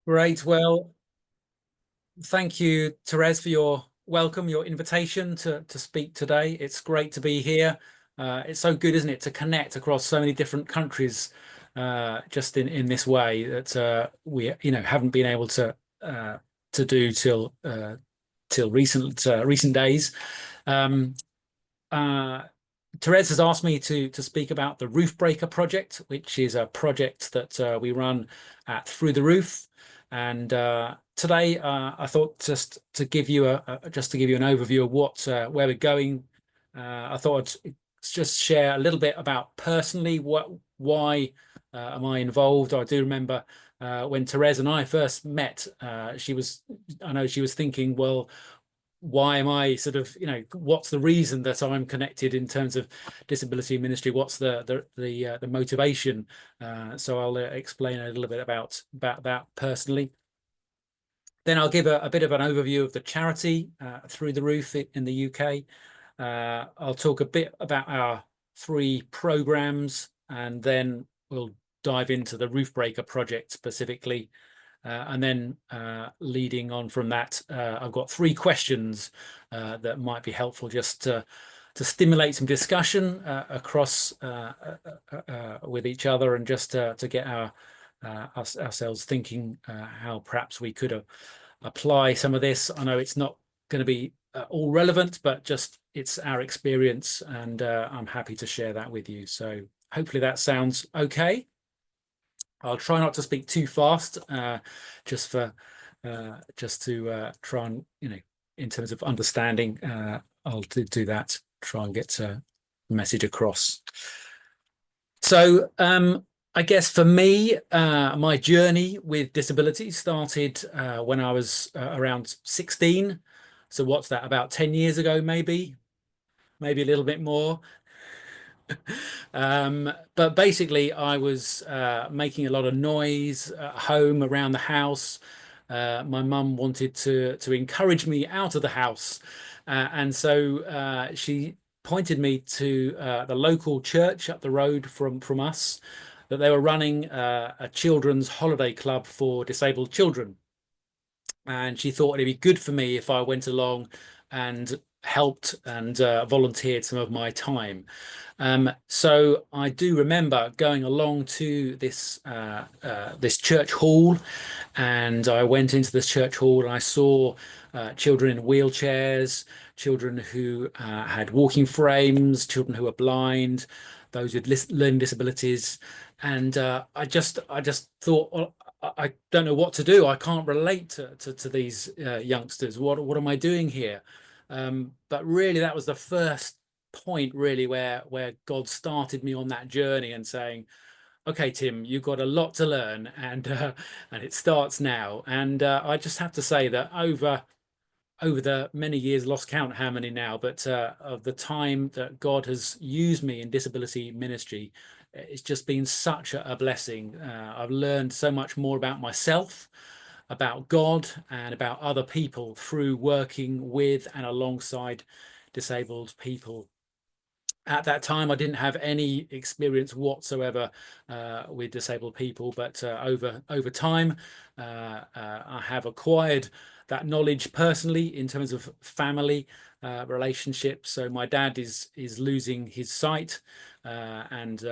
Great. Well, thank you, Therese, for your welcome, your invitation to speak today. It's great to be here. It's so good, isn't it, to connect across so many different countries just in this way that we haven't been able to do till recent days. Um, uh, Therese has asked me to speak about the Roofbreaker project, which is a project that we run at Through the Roof. And today, I thought just to give you an overview of what where we're going. I thought I'd just share a little bit about personally why am I involved. I do remember when Therese and I first met. I know she was thinking, well, why am I what's the reason that I'm connected in terms of disability ministry? What's the motivation? So I'll explain a little bit about that personally. Then I'll give a bit of an overview of the charity Through the Roof in the UK. I'll talk a bit about our three programs, and then we'll dive into the Roofbreaker project specifically. And then leading on from that, I've got three questions that might be helpful just to stimulate some discussion across with each other, and just to get ourselves thinking how perhaps we could apply some of this. I know it's not going to be all relevant, but just it's our experience, and I'm happy to share that with you. So hopefully that sounds okay. I'll try not to speak too fast, just for just to try and, in terms of understanding, I'll do that, try and get the message across. So I guess for me, my journey with disability started when I was around 16. So what's that, about 10 years ago, maybe a little bit more. But basically, I was making a lot of noise at home, around the house. My mum wanted to encourage me out of the house, and so she pointed me to the local church up the road from us, that they were running a children's holiday club for disabled children, and she thought it'd be good for me if I went along and helped and volunteered some of my time. So I do remember going along to this church hall, and I went into this church hall and I saw children in wheelchairs, children who had walking frames, children who were blind, those with learning disabilities, and I just thought, well, I don't know what to do. I can't relate to these youngsters. What am I doing here? But really, that was the first point, really, where God started me on that journey and saying, "Okay, Tim, you've got a lot to learn, and it starts now." And I just have to say that over the many years, lost count how many now, but of the time that God has used me in disability ministry, it's just been such a blessing. I've learned so much more about myself, about God, and about other people through working with and alongside disabled people. At that time, I didn't have any experience whatsoever with disabled people, but over time, I have acquired that knowledge personally in terms of family relationships. So my dad is losing his sight, and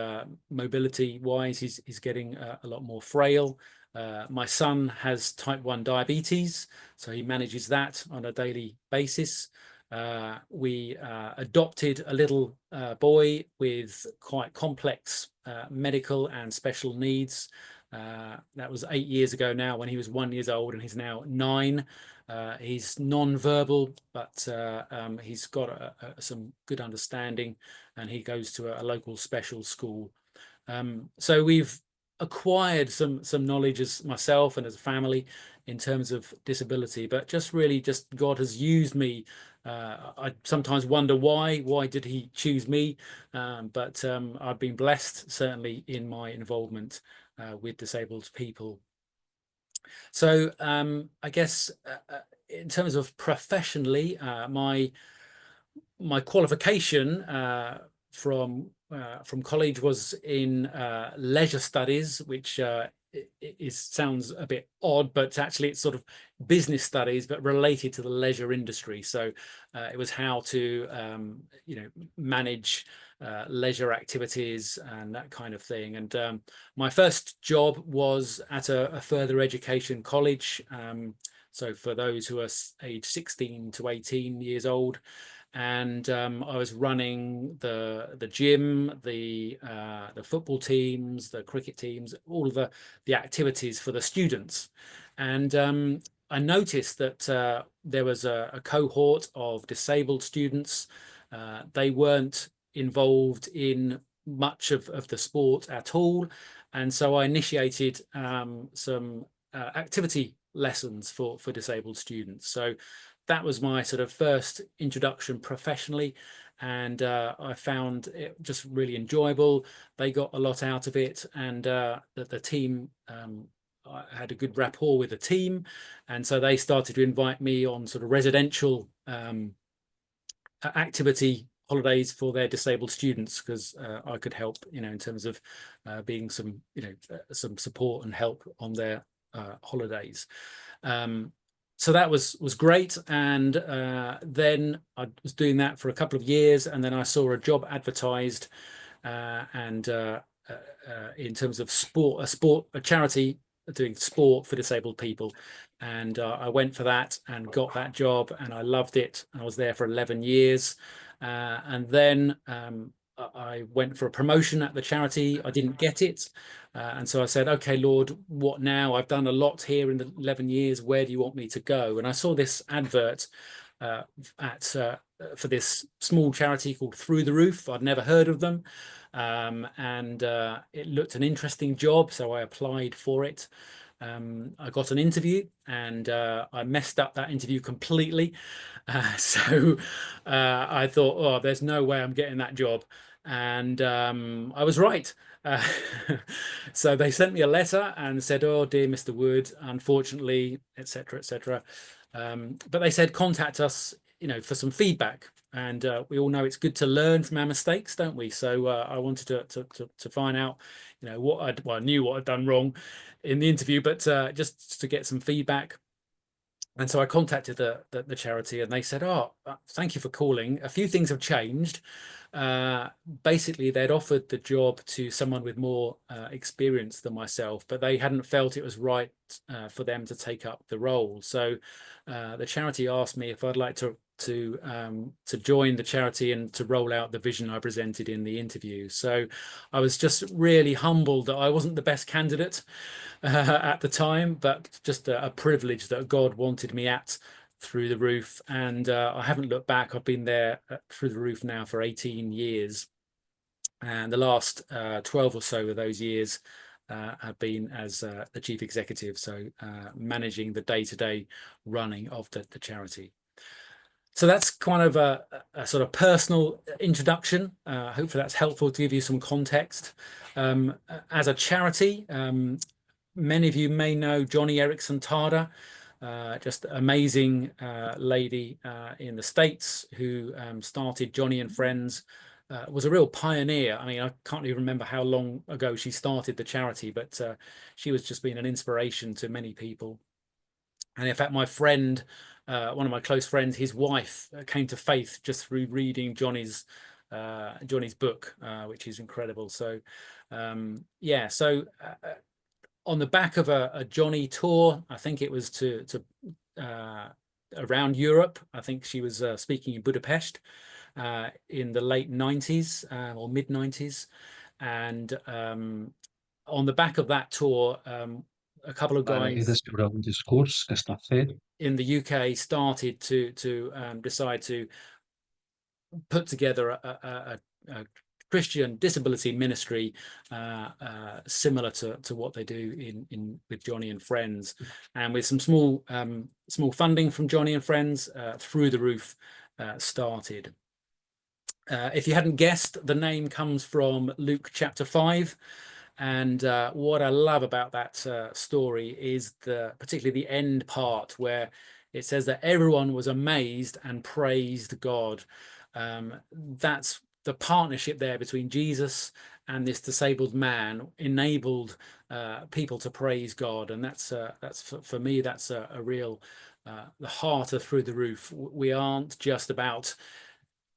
mobility wise, he's getting a lot more frail. My son has type 1 diabetes, so he manages that on a daily basis. We adopted a little boy with quite complex medical and special needs. That was 8 years ago now, when he was 1 year old, and he's now 9. He's non-verbal, but he's got some good understanding, and he goes to a local special school. So we've acquired some knowledge as myself and as a family in terms of disability, but just God has used me. I sometimes wonder why did he choose me, but I've been blessed, certainly, in my involvement with disabled people. So I guess in terms of professionally, my qualification from college was in leisure studies, which sounds a bit odd, but actually it's sort of business studies, but related to the leisure industry. So it was how to, manage leisure activities and that kind of thing. And my first job was at a further education college. So for those who are age 16 to 18 years old, and I was running the gym, the football teams, the cricket teams, all of the activities for the students. And I noticed that there was a cohort of disabled students. They weren't involved in much of the sport at all, and so I initiated some activity lessons for disabled students. So that was my sort of first introduction professionally, and I found it just really enjoyable. They got a lot out of it, and the team, I had a good rapport with the team, and so they started to invite me on sort of residential activity holidays for their disabled students, because I could help, in terms of being some support and help on their holidays. So that was great, and then I was doing that for a couple of years, and then I saw a job advertised, and in terms of a charity doing sport for disabled people, and I went for that and got that job, and I loved it. I was there for 11 years, and then I went for a promotion at the charity. I didn't get it. And so I said, okay, Lord, what now? I've done a lot here in the 11 years. Where do you want me to go? And I saw this advert for this small charity called Through the Roof. I'd never heard of them. And it looked an interesting job, so I applied for it. I got an interview, and I messed up that interview completely. So I thought, oh, there's no way I'm getting that job. And I was right. Uh, so they sent me a letter and said, oh, dear Mr. Wood, unfortunately, etc., etc. But they said, contact us, for some feedback. And we all know it's good to learn from our mistakes, don't we? So I wanted to find out, I knew what I'd done wrong in the interview, but just to get some feedback. And so I contacted the charity, and they said, oh, thank you for calling. A few things have changed. Basically, they'd offered the job to someone with more experience than myself, but they hadn't felt it was right for them to take up the role. So the charity asked me if I'd like to join the charity and to roll out the vision I presented in the interview. So I was just really humbled that I wasn't the best candidate at the time, but just a privilege that God wanted me at Through the Roof. And I haven't looked back. I've been there Through the Roof now for 18 years. And the last 12 or so of those years have been as the chief executive, so managing the day-to-day running of the charity. So that's kind of a sort of personal introduction. Hopefully that's helpful to give you some context. As a charity, many of you may know Johnny Erickson Tada, just amazing lady in the States who started Johnny and Friends, was a real pioneer. I mean, I can't even remember how long ago she started the charity, but she was just been an inspiration to many people. And in fact, my friend, one of my close friends, his wife came to faith just through reading Johnny's book, which is incredible. So yeah, so on the back of a Johnny tour, I think it was to around Europe. I think she was speaking in Budapest in the late 90s or mid 90s, and on the back of that tour, a couple of Vale, he guys d'escriure un discurs que està fet. in the UK started to decide to put together a Christian disability ministry similar to what they do in with Johnny and Friends, and with some small funding from Johnny and Friends, Through the Roof started. If you hadn't guessed, the name comes from Luke chapter 5. And what I love about that story is particularly the end part, where it says that everyone was amazed and praised God. That's the partnership there between Jesus and this disabled man enabled people to praise God. And that's for me, that's a real the heart of Through the Roof. We aren't just about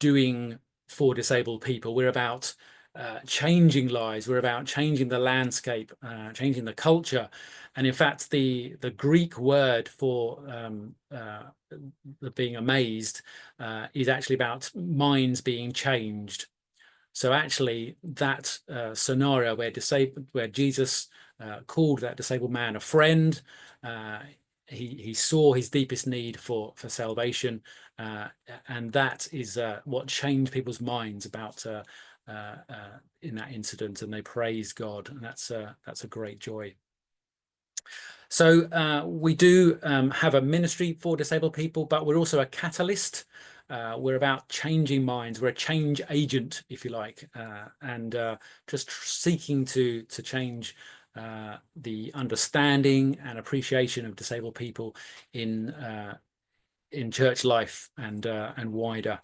doing for disabled people. We're about changing lives. We're about changing the landscape, changing the culture. And in fact, the Greek word for being amazed is actually about minds being changed. So actually, that scenario where Jesus called that disabled man a friend, uh, he saw his deepest need for salvation, uh, and that is what changed people's minds about in that incident, and they praised God, and that's a great joy. So we do have a ministry for disabled people, but we're also a catalyst. We're about changing minds. We're a change agent, if you like, and just seeking to change the understanding and appreciation of disabled people in church life and wider.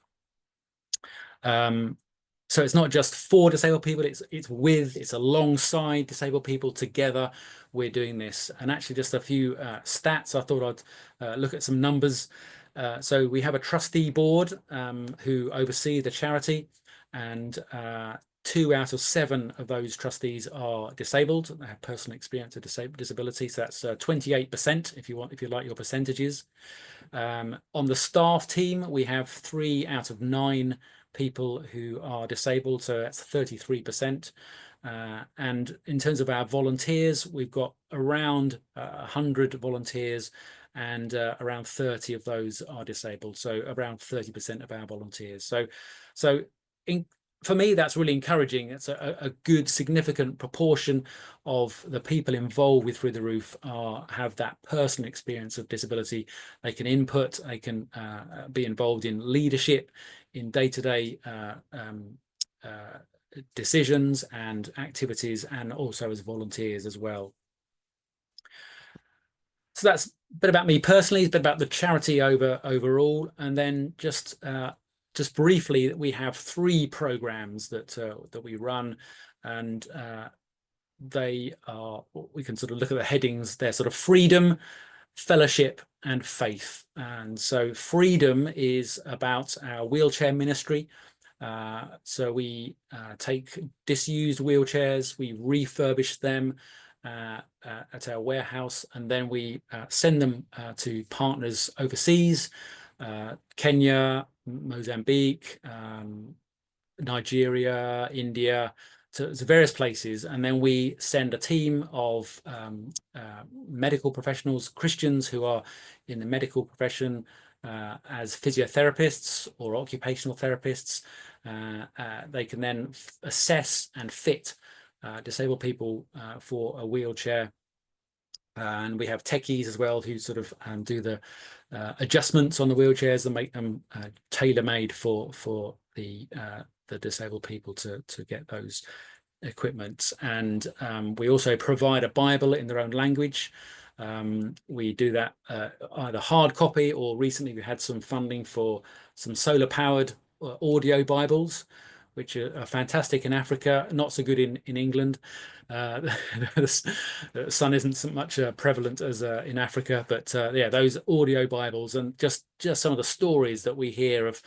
So it's not just for disabled people, it's alongside disabled people. Together we're doing this. And actually, just a few stats. I thought I'd look at some numbers. So we have a trustee board who oversee the charity, and 2 out of 7 of those trustees are disabled. They have personal experience of disability. So that's 28%, if you like your percentages. On the staff team, we have 3 out of 9 people who are disabled, so that's 33%. And in terms of our volunteers, we've got around 100 volunteers, and around 30 of those are disabled, so around 30% of our volunteers. So for me, that's really encouraging. It's a good, significant proportion of the people involved with Through the Roof have that personal experience of disability. They can input, they can be involved in leadership, in day-to-day decisions and activities, and also as volunteers as well. So that's a bit about me personally, a bit about the charity overall, and then just briefly, we have 3 programs that we run, and they are, we can sort of look at the headings. They're sort of freedom, fellowship, and faith. And so freedom is about our wheelchair ministry. So we take disused wheelchairs, we refurbish them at our warehouse, and then we send them to partners overseas, Kenya, Mozambique, Nigeria, India, to various places. And then we send a team of medical professionals, Christians who are in the medical profession as physiotherapists or occupational therapists. They can then assess and fit disabled people for a wheelchair. And we have techies as well who sort of do the adjustments on the wheelchairs and make them tailor-made for the disabled people to get those equipment. And we also provide a Bible in their own language. We do that either hard copy, or recently we had some funding for some solar-powered audio Bibles, which are fantastic in Africa, not so good in England. The sun isn't so much prevalent as in Africa, but yeah, those audio Bibles, and just some of the stories that we hear of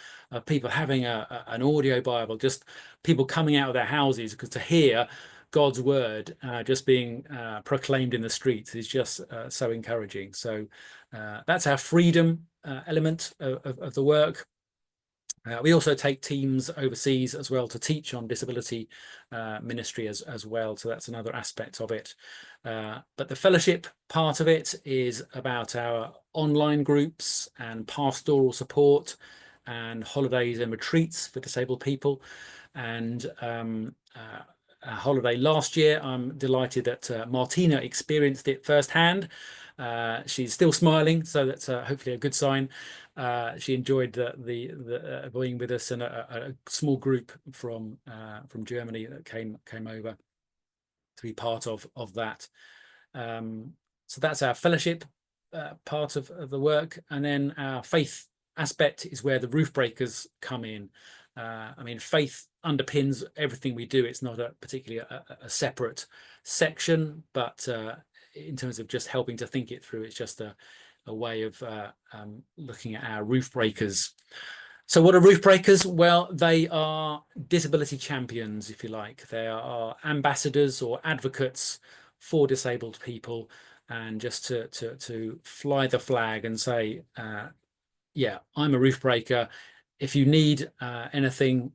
people having an audio Bible, just people coming out of their houses because to hear God's word just being proclaimed in the streets is just so encouraging. So that's our freedom element of the work. We also take teams overseas as well to teach on disability ministry as well. So that's another aspect of it. But the fellowship part of it is about our online groups and pastoral support and holidays and retreats for disabled people. And a holiday last year, I'm delighted that Martina experienced it firsthand. She's still smiling, so that's hopefully a good sign. She enjoyed the being with us, and a small group from Germany that came over to be part of that. So that's our fellowship part of the work, and then our faith aspect is where the roof breakers come in. I mean, faith underpins everything we do. It's not a particularly a separate section, but in terms of just helping to think it through, it's just a way of looking at our roof breakers. So what are roof breakers? Well, they are disability champions, if you like. They are ambassadors or advocates for disabled people, and just to fly the flag and say, yeah, I'm a roof breaker. If you need anything,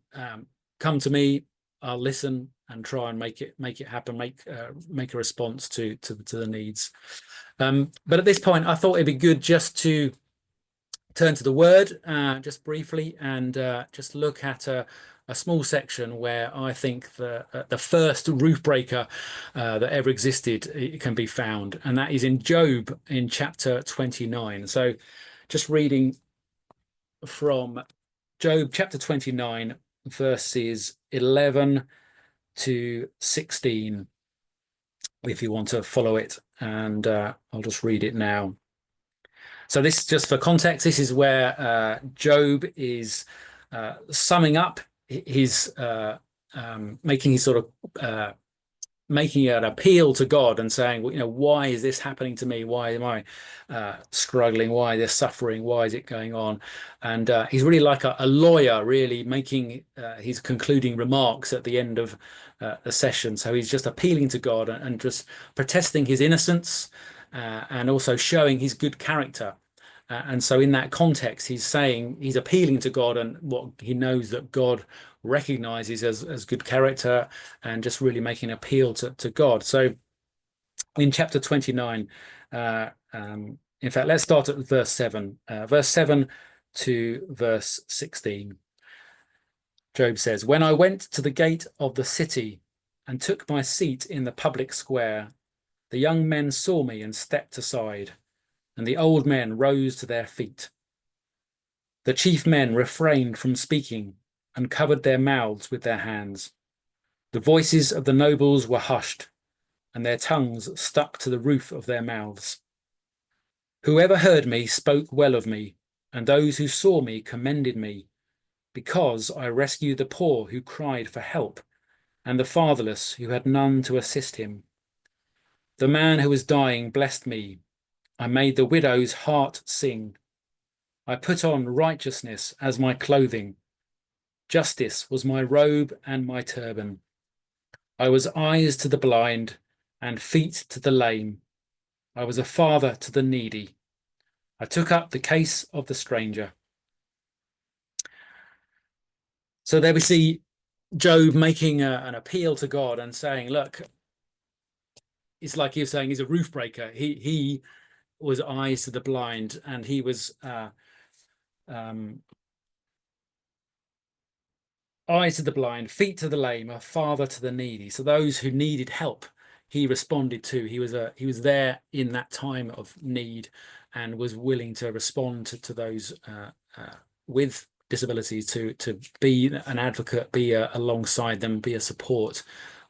come to me. I'll listen and try and make it happen. Make a response to the needs. But at this point, I thought it'd be good just to turn to the word just briefly and just look at a small section where I think the first roof breaker that ever existed it can be found, and that is in Job in chapter 29. So just reading from Job chapter 29, verses 11 to 16, if you want to follow it, and I'll just read it now. So this, just for context, this is where Job is summing up his making his sort of making an appeal to God and saying, well, why is this happening to me? Why am I struggling? Why is this suffering? Why is it going on? And he's really like a lawyer, really making his concluding remarks at the end of the session. So he's just appealing to God and just protesting his innocence and also showing his good character. And so in that context, he's appealing to God and what he knows that God recognizes as good character, and just really making an appeal to God. So in chapter 29, in fact, let's start at verse 7. Verse 7 to verse 16. Job says, "When I went to the gate of the city and took my seat in the public square, the young men saw me and stepped aside, and the old men rose to their feet. The chief men refrained from speaking and covered their mouths with their hands. The voices of the nobles were hushed, and their tongues stuck to the roof of their mouths. Whoever heard me spoke well of me, and those who saw me commended me, because I rescued the poor who cried for help, and the fatherless who had none to assist him. The man who was dying blessed me. I made the widow's heart sing. I put on righteousness as my clothing. Justice was my robe and my turban. I was eyes to the blind and feet to the lame. I was a father to the needy. I took up the case of the stranger." So there we see Job making an appeal to God and saying, look, it's like he was saying he's a roof breaker. He was eyes to the blind, and he was um, eyes to the blind, feet to the lame, a father to the needy. So those who needed help, he responded to. He was there in that time of need, and was willing to respond to those with disabilities, to be an advocate, be alongside them, be a support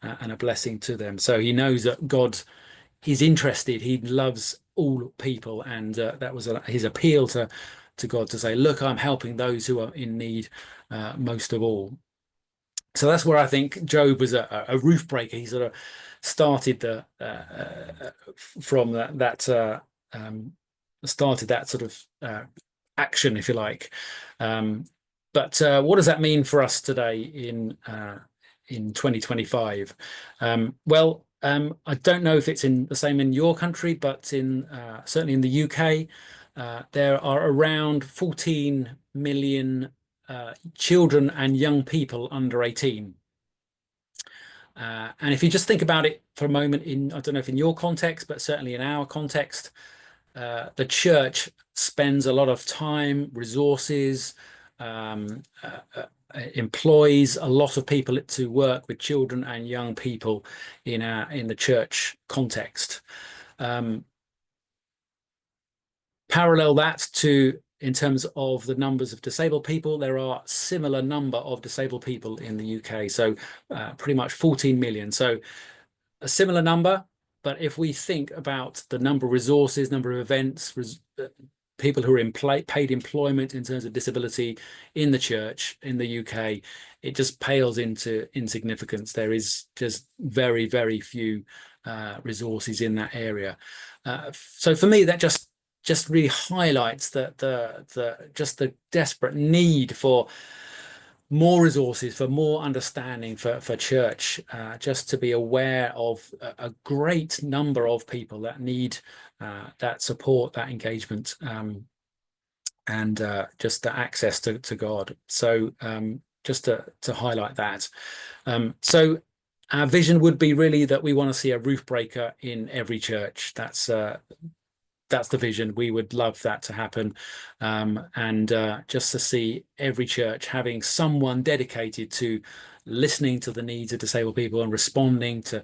and a blessing to them. So he knows that God is interested. He loves all people, and that was his appeal to God, to say, look, I'm helping those who are in need most of all. So that's where I think Job was a roof breaker. He sort of started from started that sort of action, if you like. But what does that mean for us today in 2025? Well, I don't know if it's in the same in your country, but in certainly in the UK, there are around 14 million children and young people under 18. And if you just think about it for a moment, I don't know if in your context, but certainly in our context, the church spends a lot of time, resources, employs a lot of people to work with children and young people in the church context. Parallel that to, in terms of the numbers of disabled people, there are similar number of disabled people in the UK. So pretty much 14 million. So a similar number. But if we think about the number of resources, number of events people who are in paid employment in terms of disability in the church in the UK, it just pales into insignificance. There is just very, very few resources in that area. So for me, that just really highlights the desperate need for more resources, for more understanding for church, just to be aware of a great number of people that need that support, that engagement, and just the access to God. So just to highlight that. So our vision would be really that we want to see a roof breaker in every church. That's the vision. We would love that to happen, and just to see every church having someone dedicated to listening to the needs of disabled people and responding to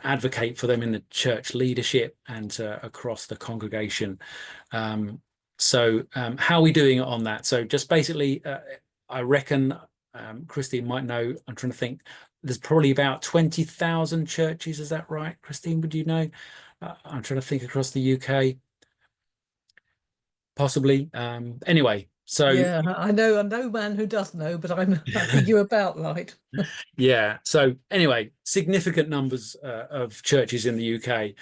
advocate for them in the church leadership and across the congregation. How are we doing on that? So just basically, I reckon Christine might know. I'm trying to think. There's probably about 20,000 churches. Is that right, Christine? Would you know? I'm trying to think across the UK. Possibly. Anyway, so Yeah, I know a no man who does know, but I think you're about right. yeah. So anyway, significant numbers of churches in the UK,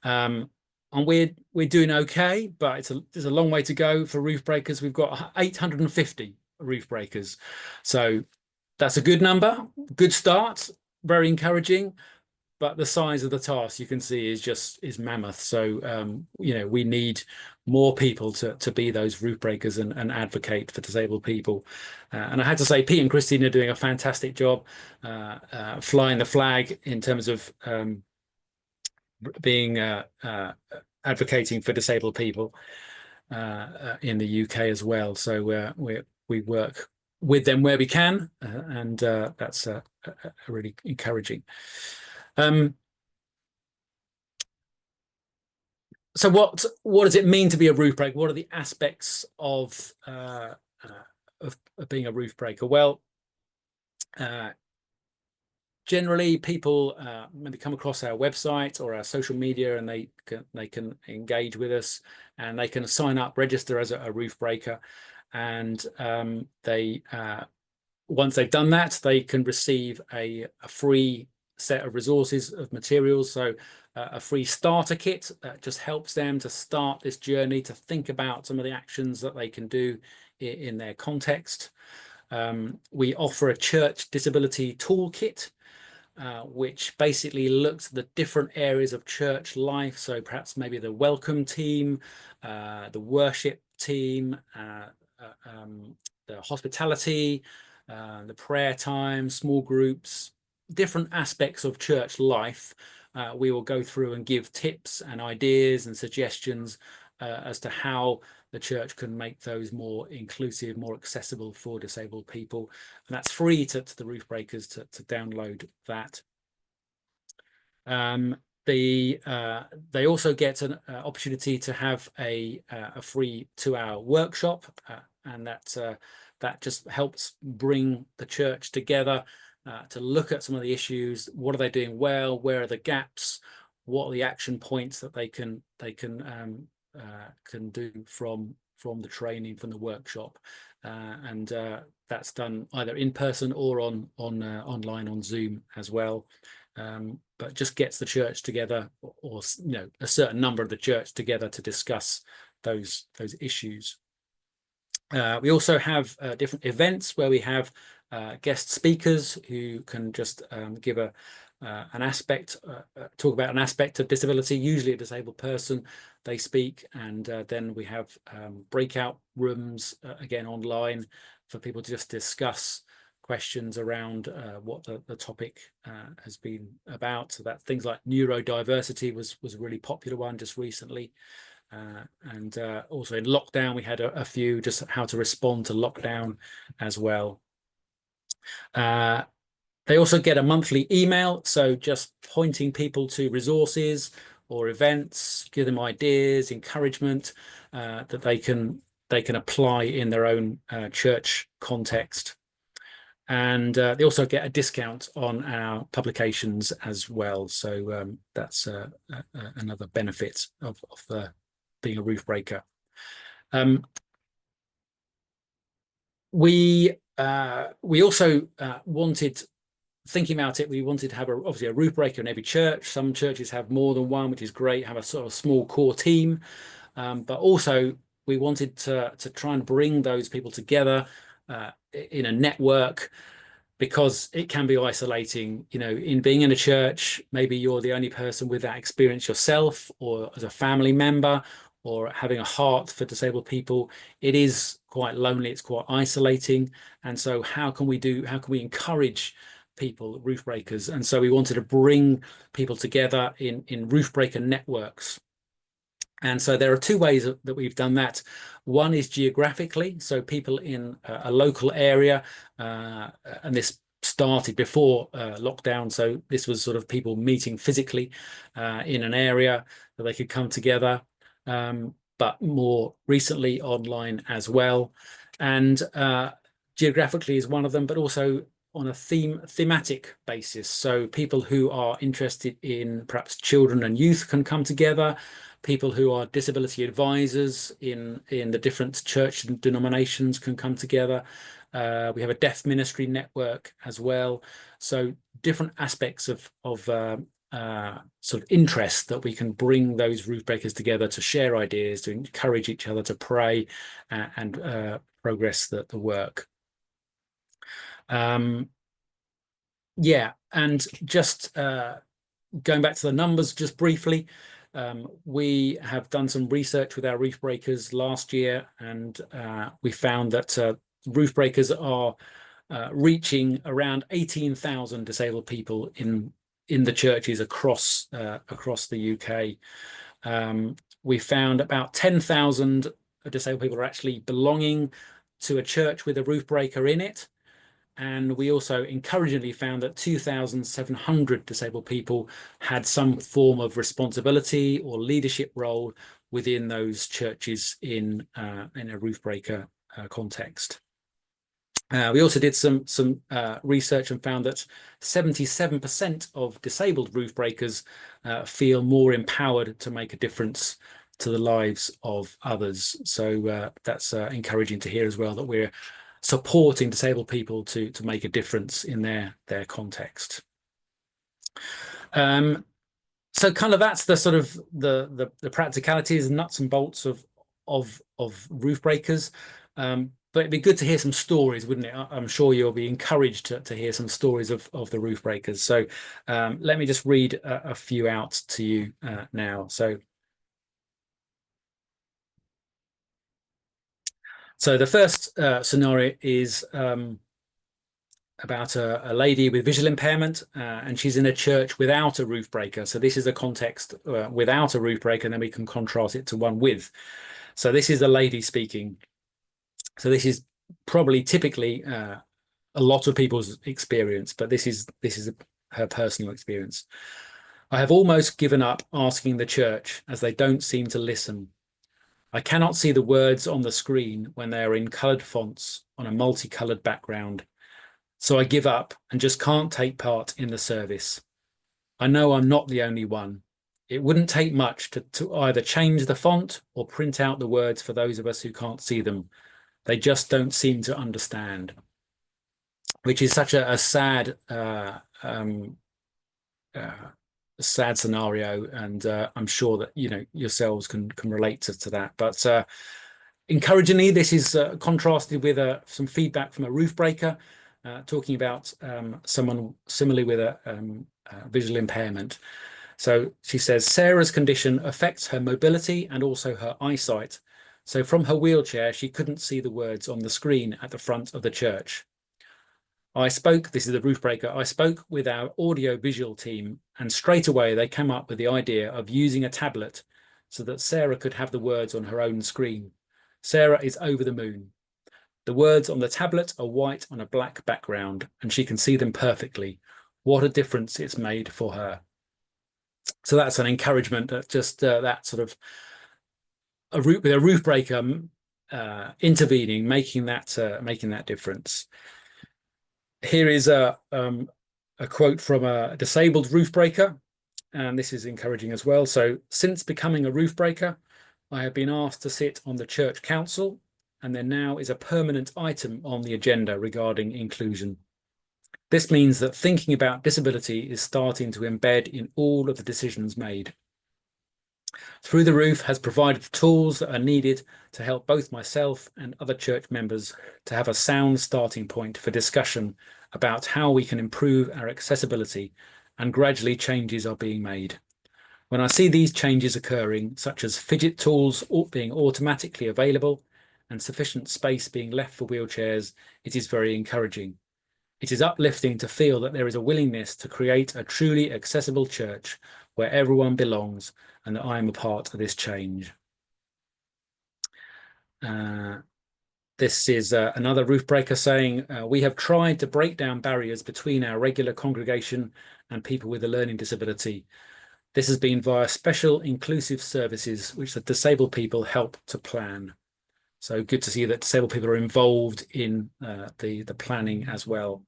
and we're doing okay, but there's a long way to go for roof breakers. We've got 850 roof breakers, so that's a good number, good start, very encouraging. But the size of the task you can see is mammoth. So we need more people to be those roof breakers and advocate for disabled people. And I had to say, Pete and Christine are doing a fantastic job flying the flag in terms of being advocating for disabled people in the UK as well. So we work with them where we can, and that's really encouraging. So what does it mean to be a roof breaker? What are the aspects of being a roof breaker? Well, generally people maybe come across our website or our social media, and they can engage with us, and they can sign up, register as a roof breaker, and they once they've done that, they can receive a free set of resources, of materials. So a free starter kit that just helps them to start this journey, to think about some of the actions that they can do in their context. We offer a church disability toolkit, which basically looks at the different areas of church life. So perhaps maybe the welcome team, the worship team, the hospitality, the prayer time, small groups, different aspects of church life. We will go through and give tips and ideas and suggestions as to how the church can make those more inclusive, more accessible for disabled people. And that's free to the roof breakers to download that. They also get an opportunity to have a free 2-hour workshop, and that just helps bring the church together to look at some of the issues. What are they doing well? Where are the gaps? What are the action points that they can do from the training, from the workshop, and that's done either in person or online on Zoom as well. But just gets the church together, or a certain number of the church together to discuss those issues. We also have different events where we have guest speakers who can just give an aspect, talk about an aspect of disability, usually a disabled person. They speak, and then we have breakout rooms again online for people to just discuss questions around what the topic has been about. So that things like neurodiversity was a really popular one just recently. And also in lockdown, we had a few, just how to respond to lockdown as well. They also get a monthly email, so just pointing people to resources or events, give them ideas, encouragement that they can apply in their own church context. And they also get a discount on our publications as well. So that's another benefit of being a roof breaker. We also wanted, thinking about it, we wanted to have obviously a roof breaker in every church. Some churches have more than one, which is great, have a sort of small core team. But also we wanted to try and bring those people together in a network, because it can be isolating, in being in a church. Maybe you're the only person with that experience yourself, or as a family member, or having a heart for disabled people. It is quite lonely, it's quite isolating. And so how can we encourage people, roof breakers? And so we wanted to bring people together in roof breaker networks. And so there are two ways that we've done that. One is geographically, so people in a local area, and this started before lockdown. So this was sort of people meeting physically in an area that they could come together, but more recently online as well. And geographically is one of them, but also on a thematic basis. So people who are interested in perhaps children and youth can come together. People who are disability advisors in the different church denominations can come together. We have a deaf ministry network as well. So different aspects of sort of interest that we can bring those roof breakers together to share ideas, to encourage each other, to pray and progress the work. Yeah, and just going back to the numbers just briefly, we have done some research with our roof breakers last year, and we found that roof breakers are reaching around 18,000 disabled people in the churches across the UK. We found about 10,000 disabled people are actually belonging to a church with a roof breaker in it. And we also encouragingly found that 2,700 disabled people had some form of responsibility or leadership role within those churches in a roof breaker context. We also did some research and found that 77% of disabled roof breakers feel more empowered to make a difference to the lives of others. So that's encouraging to hear as well, that we're supporting disabled people to make a difference in their context. So kind of that's the sort of the practicalities and nuts and bolts of roof breakers. But it'd be good to hear some stories, wouldn't it? I'm sure you'll be encouraged to hear some stories of the roof breakers. So let me just read a few out to you now. So the first scenario is about a lady with visual impairment, and she's in a church without a roof breaker. So this is a context without a roof breaker, and then we can contrast it to one with. So this is the lady speaking. So this is probably typically a lot of people's experience, but this is her personal experience. I have almost given up asking the church, as they don't seem to listen. I cannot see the words on the screen when they are in coloured fonts on a multicolored background. So I give up and just can't take part in the service. I know I'm not the only one. It wouldn't take much to either change the font or print out the words for those of us who can't see them. They just don't seem to understand, which is such a sad sad scenario, and I'm sure that yourselves can relate to that. But encouragingly, this is contrasted with some feedback from a roof breaker talking about someone similarly with a visual impairment. So she says, Sarah's condition affects her mobility and also her eyesight. So from her wheelchair, she couldn't see the words on the screen at the front of the church. This is the roof breaker, I spoke with our audio-visual team, and straight away they came up with the idea of using a tablet so that Sarah could have the words on her own screen. Sarah is over the moon. The words on the tablet are white on a black background, and she can see them perfectly. What a difference it's made for her. So that's an encouragement that just that sort of with a roof breaker intervening, making that difference. Here is a quote from a disabled roof breaker, and this is encouraging as well. So, since becoming a roof breaker, I have been asked to sit on the church council, and there now is a permanent item on the agenda regarding inclusion. This means that thinking about disability is starting to embed in all of the decisions made. Through the Roof has provided the tools that are needed to help both myself and other church members to have a sound starting point for discussion about how we can improve our accessibility, and gradually changes are being made. When I see these changes occurring, such as fidget tools being automatically available and sufficient space being left for wheelchairs, it is very encouraging. It is uplifting to feel that there is a willingness to create a truly accessible church where everyone belongs, and that I am a part of this change. This is another Roofbreaker saying, we have tried to break down barriers between our regular congregation and people with a learning disability. This has been via special inclusive services which the disabled people help to plan. So good to see that disabled people are involved in the planning as well.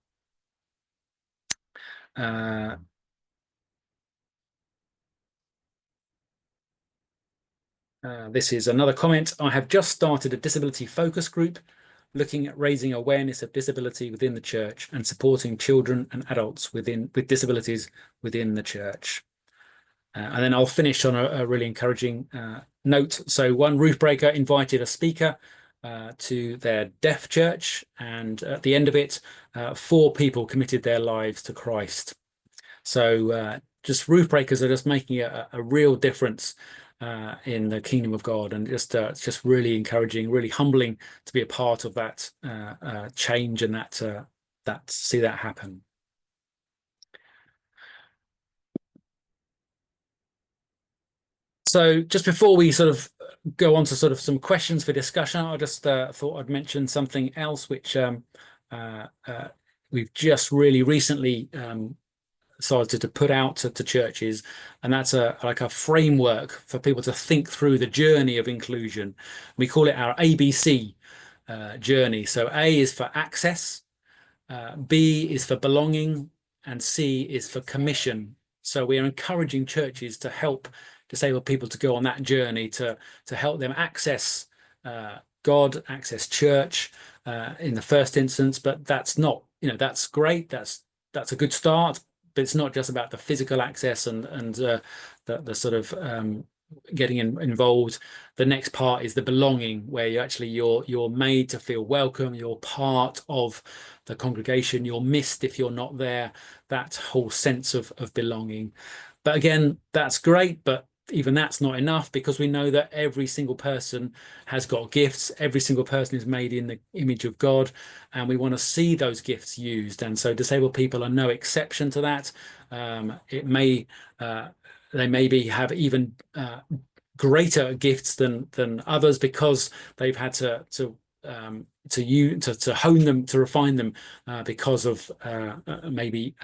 This is another comment. I have just started a disability focus group looking at raising awareness of disability within the church and supporting children and adults with disabilities within the church. And then I'll finish on a really encouraging note. So one Roofbreaker invited a speaker to their deaf church, and at the end of it, 4 people committed their lives to Christ. So just Roofbreakers are just making a real difference in the kingdom of God, and it's just really encouraging, really humbling to be a part of that change and that see that happen. So just before we sort of go on to sort of some questions for discussion, I just thought I'd mention something else which we've just really recently started to put out to churches, and that's like a framework for people to think through the journey of inclusion. We call it our ABC journey. So A is for access, B is for belonging, and C is for commission. So we are encouraging churches to help disabled people to go on that journey to help them access God, access church in the first instance. But that's not, that's great. That's a good start. But it's not just about the physical access and the sort of getting involved. The next part is the belonging, where you're made to feel welcome. You're part of the congregation. You're missed if you're not there. That whole sense of belonging. But again, that's great, but even that's not enough, because we know that every single person has got gifts. Every single person is made in the image of God, and we want to see those gifts used. And so disabled people are no exception to that. They maybe have even greater gifts than others, because they've had to hone them, to refine them, because of maybe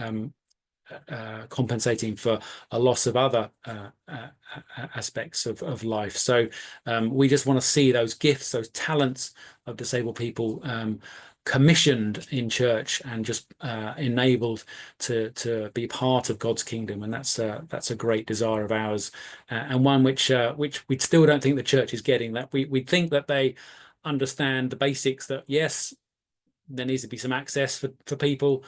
compensating for a loss of other aspects of life. So we just want to see those gifts, those talents of disabled people commissioned in church, and just enabled to be part of God's kingdom. And that's a great desire of ours, and one which we still don't think the church is getting. That we think that they understand the basics, that yes, there needs to be some access for people.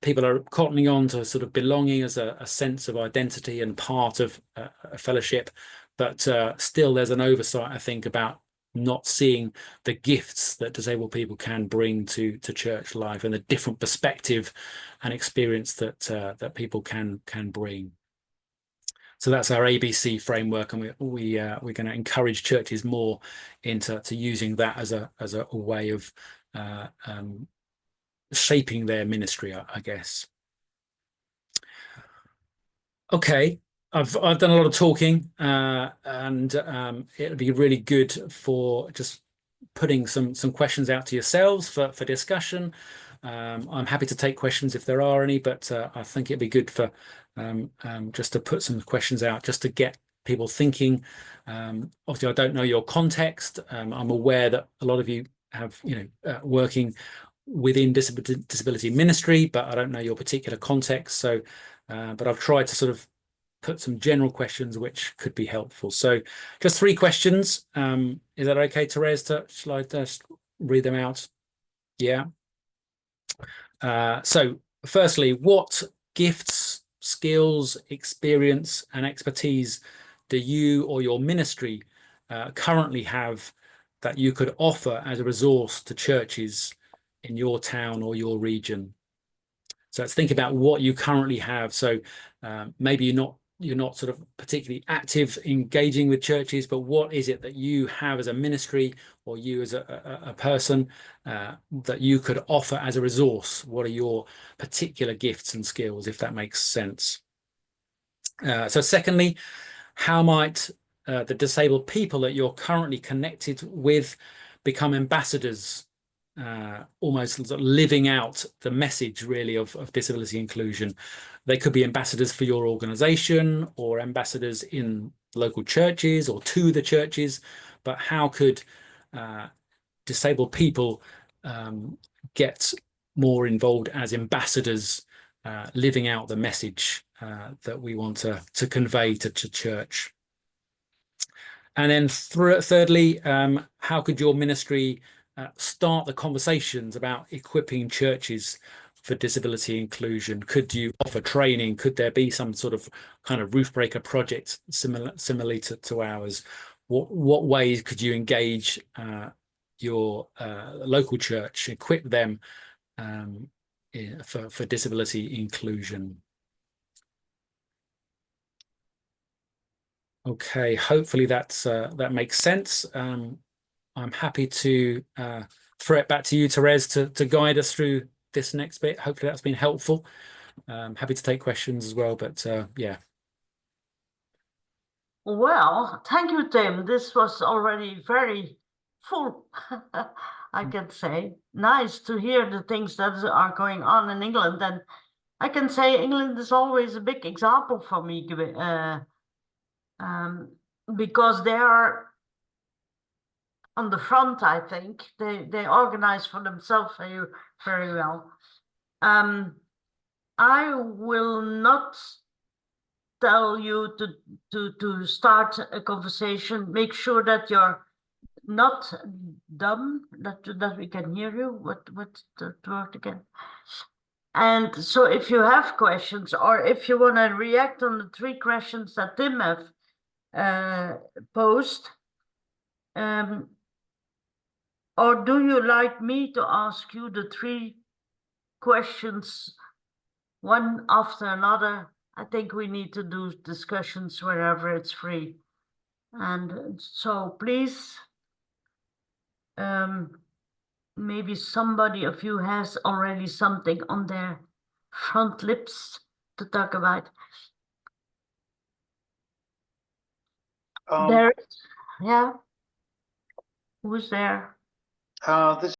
People are cottoning on to sort of belonging as a sense of identity and part of a fellowship, but still there's an oversight, I think, about not seeing the gifts that disabled people can bring to church life, and the different perspective and experience that people can bring. So that's our ABC framework, and we're going to encourage churches more into using that as a way of shaping their ministry, I guess. Okay, I've done a lot of talking, and it'll be really good for just putting some questions out to yourselves for discussion. I'm happy to take questions if there are any, but I think it'd be good for just to put some questions out, just to get people thinking. Obviously, I don't know your context. I'm aware that a lot of you have, working within disability ministry, but I don't know your particular context. So, but I've tried to sort of put some general questions which could be helpful. So just 3 questions. Is that okay, Therese? Shall I just read them out? Yeah. So firstly, what gifts, skills, experience, and expertise do you or your ministry currently have that you could offer as a resource to churches in your town or your region? So let's think about what you currently have. So maybe you're not sort of particularly active engaging with churches, but what is it that you have as a ministry or you as a person that you could offer as a resource? What are your particular gifts and skills, if that makes sense? So secondly, how might the disabled people that you're currently connected with become ambassadors, almost sort of living out the message really of disability inclusion? They could be ambassadors for your organization or ambassadors in local churches or to the churches, but how could disabled people get more involved as ambassadors, living out the message that we want to convey to church? And then thirdly, how could your ministry start the conversations about equipping churches for disability inclusion? Could you offer training? Could there be some sort of kind of Roofbreaker project similarly to ours? What ways could you engage your local church, equip them for disability inclusion? Okay, hopefully that makes sense. I'm happy to throw it back to you, Therese, to guide us through this next bit. Hopefully that's been helpful. Happy to take questions as well, but yeah. Well, thank you, Tim. This was already very full, I can say. Nice to hear the things that are going on in England. And I can say England is always a big example for me, because they are on the front, I think. They organize for themselves very, very well. I will not tell you to start a conversation. Make sure that you're not dumb, that we can hear you. What's the word again? And so if you have questions, or if you want to react on the 3 questions that Tim have posed, or do you like me to ask you the 3 questions one after another? I think we need to do discussions wherever it's free. And so please, maybe somebody of you has already something on their front lips to talk about. There, yeah. Who's there? This